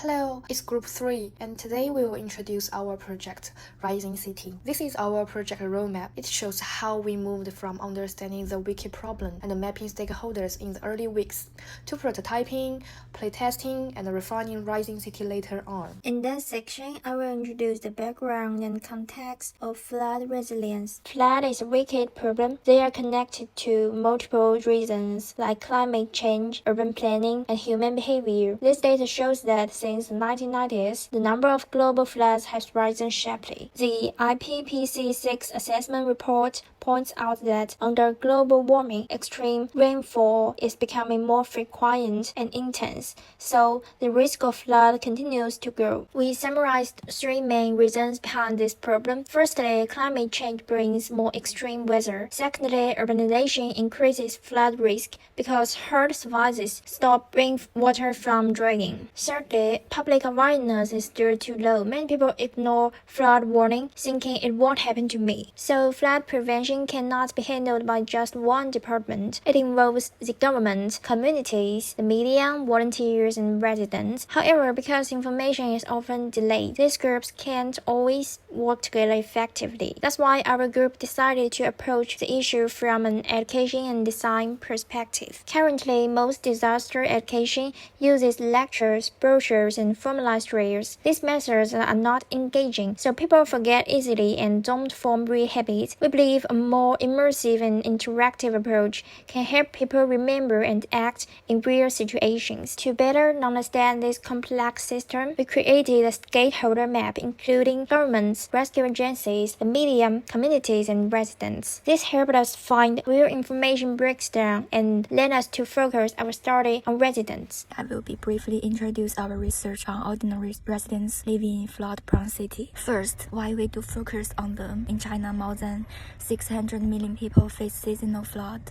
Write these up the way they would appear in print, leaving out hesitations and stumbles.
Hello, it's Group 3, and today we will introduce our project, Rising City. This is our project roadmap. It shows how we moved from understanding the wiki problem and mapping stakeholders in the early weeks to prototyping, playtesting, and refining Rising City later on. In this section, I will introduce the background and context of flood resilience. Flood is a wicked problem. They are connected to multiple reasons like climate change, urban planning, and human behavior. This data shows that since the 1990s, the number of global floods has risen sharply. The IPCC 6 assessment report points out that under global warming, extreme rainfall is becoming more frequent and intense, so the risk of flood continues to grow. We summarized three main reasons behind this problem. Firstly, climate change brings more extreme weather. Secondly, urbanization increases flood risk because hard surfaces stop rainwater from draining. Thirdly, public awareness is still too low. Many people ignore flood warning, thinking it won't happen to me. So flood prevention cannot be handled by just one department. It involves the government, communities, the media, volunteers, and residents. However, because information is often delayed, these groups can't always work together effectively. That's why our group decided to approach the issue from an education and design perspective. Currently, most disaster education uses lectures, brochures, and formalized drills. These methods are not engaging, so people forget easily and don't form real habits. We believe a more immersive and interactive approach can help people remember and act in real situations. To better understand this complex system, we created a stakeholder map including governments, rescue agencies, the media, communities, and residents. This helped us find where information breaks down and led us to focus our study on residents. I will be briefly introduce our research on ordinary residents living in flood-prone city. First, why we do focus on them. In China, more than 600 million people face seasonal flood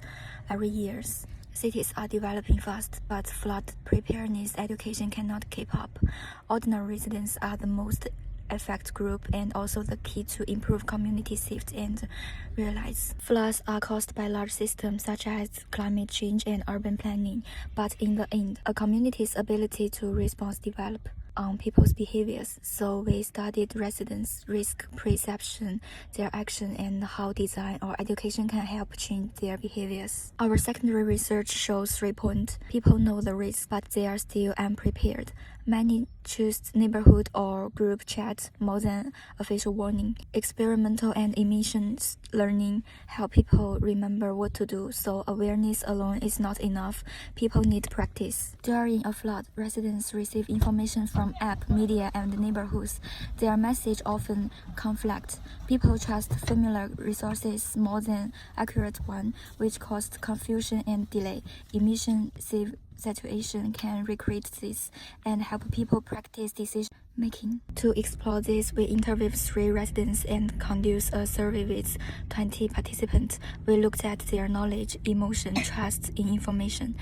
every year. Cities are developing fast, but flood preparedness education cannot keep up. Ordinary residents are the most affected group and also the key to improve community safety and realize. Floods are caused by large systems such as climate change and urban planning, but in the end, a community's ability to respond develop on people's behaviors. So we studied residents' risk perception, their action, and how design or education can help change their behaviors. Our secondary research shows 3 points. People know the risk, but they are still unprepared. Many choose neighborhood or group chat more than official warning. Experimental and emissions learning help people remember what to do, so awareness alone is not enough. People need practice. During a flood, residents receive information from app, media, and neighborhoods. Their message often conflict. People trust familiar resources more than accurate one, which causes confusion and delay. Emission situation can recreate this and help people practice decision making. To explore this, we interviewed 3 residents and conducted a survey with 20 participants. We looked at their knowledge, emotion, trust in information,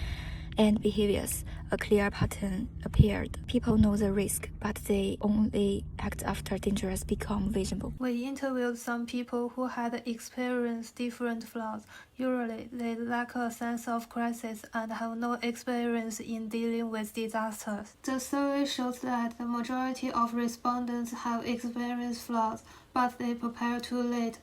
and behaviors. A clear pattern appeared. People know the risk, but they only act after dangers become visible. We interviewed some people who had experienced different floods. Usually, they lack a sense of crisis and have no experience in dealing with disasters. The survey shows that the majority of respondents have experienced floods, but they prepare too late,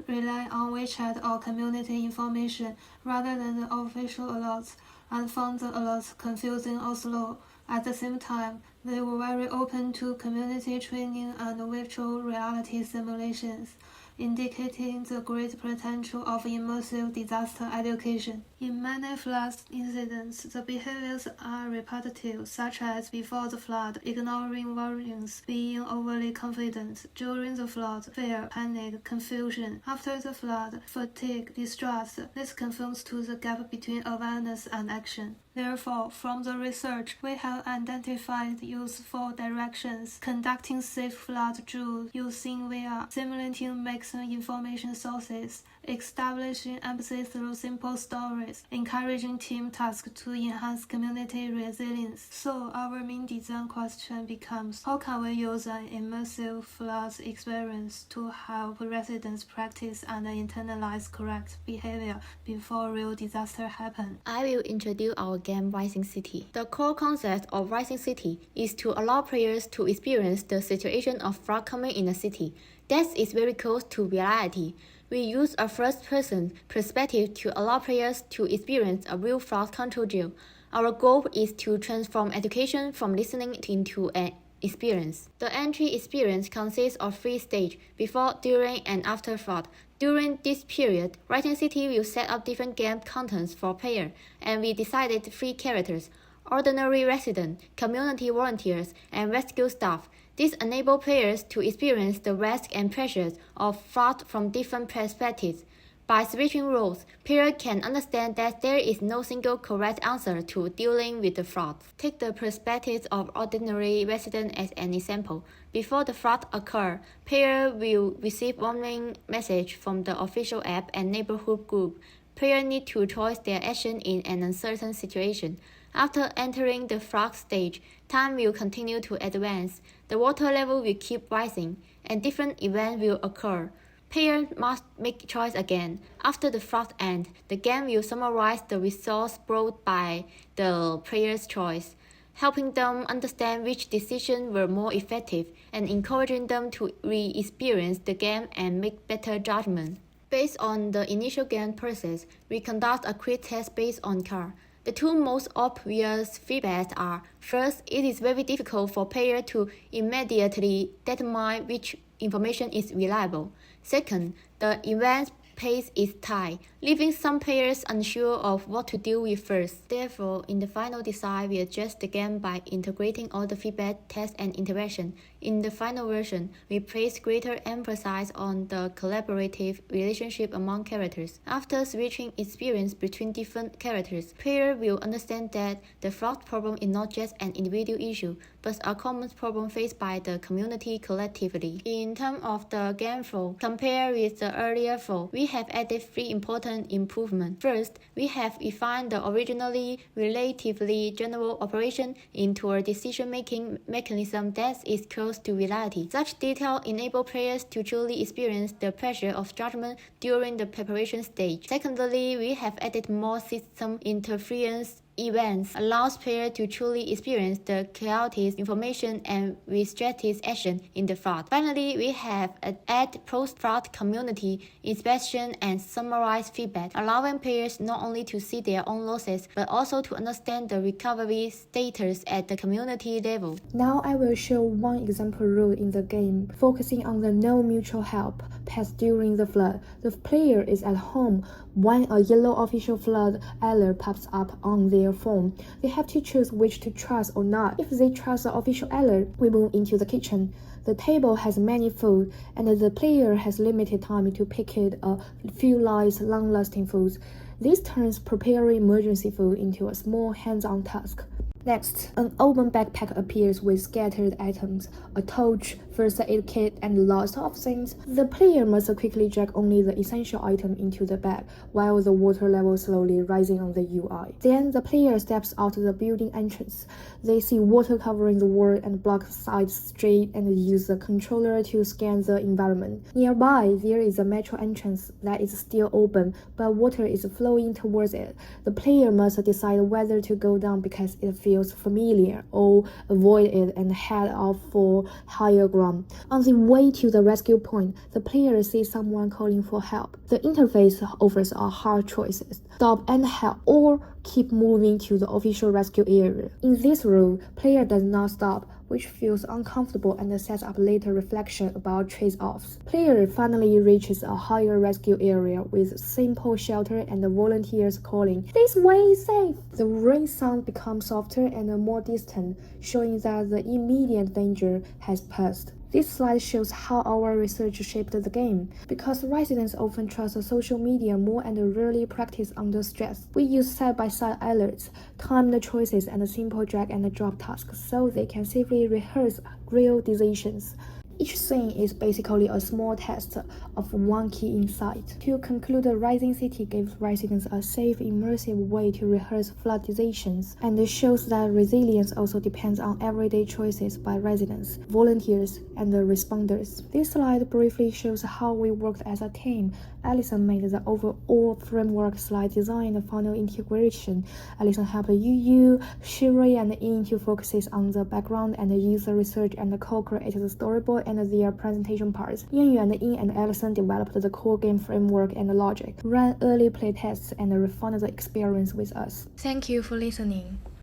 rely on WeChat or community information rather than the official alerts, and found the alerts confusing or slow. At the same time, they were very open to community training and virtual reality simulations, indicating the great potential of immersive disaster education. In many flood incidents, the behaviors are repetitive, such as before the flood, ignoring warnings, being overly confident, during the flood, fear, panic, confusion, after the flood, fatigue, distrust. This conforms to the gap between awareness and action. Therefore, from the research, we have identified useful directions: conducting safe flood drills, using VR, simulating maximum information sources, establishing empathy through simple stories, encouraging team tasks to enhance community resilience. So our main design question becomes, how can we use an immersive flood experience to help residents practice and internalize correct behavior before real disaster happen? I will introduce our game Rising City. The core concept of Rising City is to allow players to experience the situation of flood coming in a city. That is very close to reality. We use a first-person perspective to allow players to experience a real flood control drill. Our goal is to transform education from listening into an experience. The entry experience consists of 3 stages: before, during, and after flood. During this period, Rising City will set up different game contents for players, and we decided 3 characters: ordinary resident, community volunteers, and rescue staff. This enables players to experience the risk and pressures of flood from different perspectives. By switching roles, players can understand that there is no single correct answer to dealing with the flood. Take the perspective of ordinary resident as an example. Before the flood occurs, players will receive warning message from the official app and neighborhood group. Players need to choose their action in an uncertain situation. After entering the flood stage, time will continue to advance. The water level will keep rising, and different events will occur. Players must make choice again. After the flood ends, the game will summarize the results brought by the player's choice, helping them understand which decisions were more effective and encouraging them to re-experience the game and make better judgment. Based on the initial game process, we conduct a quick test based on cards. The 2 most obvious feedbacks are: first, it is very difficult for players to immediately determine which information is reliable. Second, the event pace is tight, leaving some players unsure of what to deal with first. Therefore, in the final design, we adjust the game by integrating all the feedback, tests, and interaction. In the final version, we place greater emphasis on the collaborative relationship among characters. After switching experience between different characters, players will understand that the flood problem is not just an individual issue, but a common problem faced by the community collectively. In terms of the game flow, compared with the earlier flow, we have added 3 important improvements. First, we have refined the originally relatively general operation into a decision-making mechanism that is close to reality. Such detail enables players to truly experience the pressure of judgment during the preparation stage. Secondly, we have added more system interference events, allows players to truly experience the chaotic information and restricted action in the flood. Finally, we have added post-flood community inspection and summarized feedback, allowing players not only to see their own losses, but also to understand the recovery status at the community level. Now I will show one example rule in the game, focusing on the no mutual help path during the flood. The player is at home when a yellow official flood alert pops up on their phone. They have to choose which to trust or not. If they trust the official alert, we move into the kitchen. The table has many food, and the player has limited time to pick it a few light, long-lasting foods. This turns preparing emergency food into a small hands-on task. Next, an open backpack appears with scattered items, a torch, first aid kit, and lots of things. The player must quickly drag only the essential item into the bag, while the water level slowly rising on the UI. Then the player steps out the building entrance. They see water covering the wall and block the side street and use the controller to scan the environment. Nearby, there is a metro entrance that is still open, but water is flowing towards it. The player must decide whether to go down because it feels familiar, or avoid it and head off for higher ground. On the way to the rescue point, the player sees someone calling for help. The interface offers a hard choices: stop and help, or keep moving to the official rescue area. In this rule, player does not stop, which feels uncomfortable and sets up later reflection about trade-offs. Player finally reaches a higher rescue area with simple shelter and the volunteers calling, "This way is safe!" The rain sound becomes softer and more distant, showing that the immediate danger has passed. This slide shows how our research shaped the game. Because residents often trust social media more and rarely practice under stress, we use side-by-side alerts, timed choices, and simple drag and drop tasks so they can safely rehearse real decisions. Each scene is basically a small test of one key insight. To conclude, Rising City gives residents a safe, immersive way to rehearse flood decisions, and shows that resilience also depends on everyday choices by residents, volunteers, and the responders. This slide briefly shows how we worked as a team. Alison made the overall framework slide design and final integration. Alison helped Yu, Shiri, and Yin to focus on the background and user research and co-create the storyboard and their presentation parts. Yanyu and Yin and Alison developed the core game framework and logic, ran early playtests, and refined the experience with us. Thank you for listening.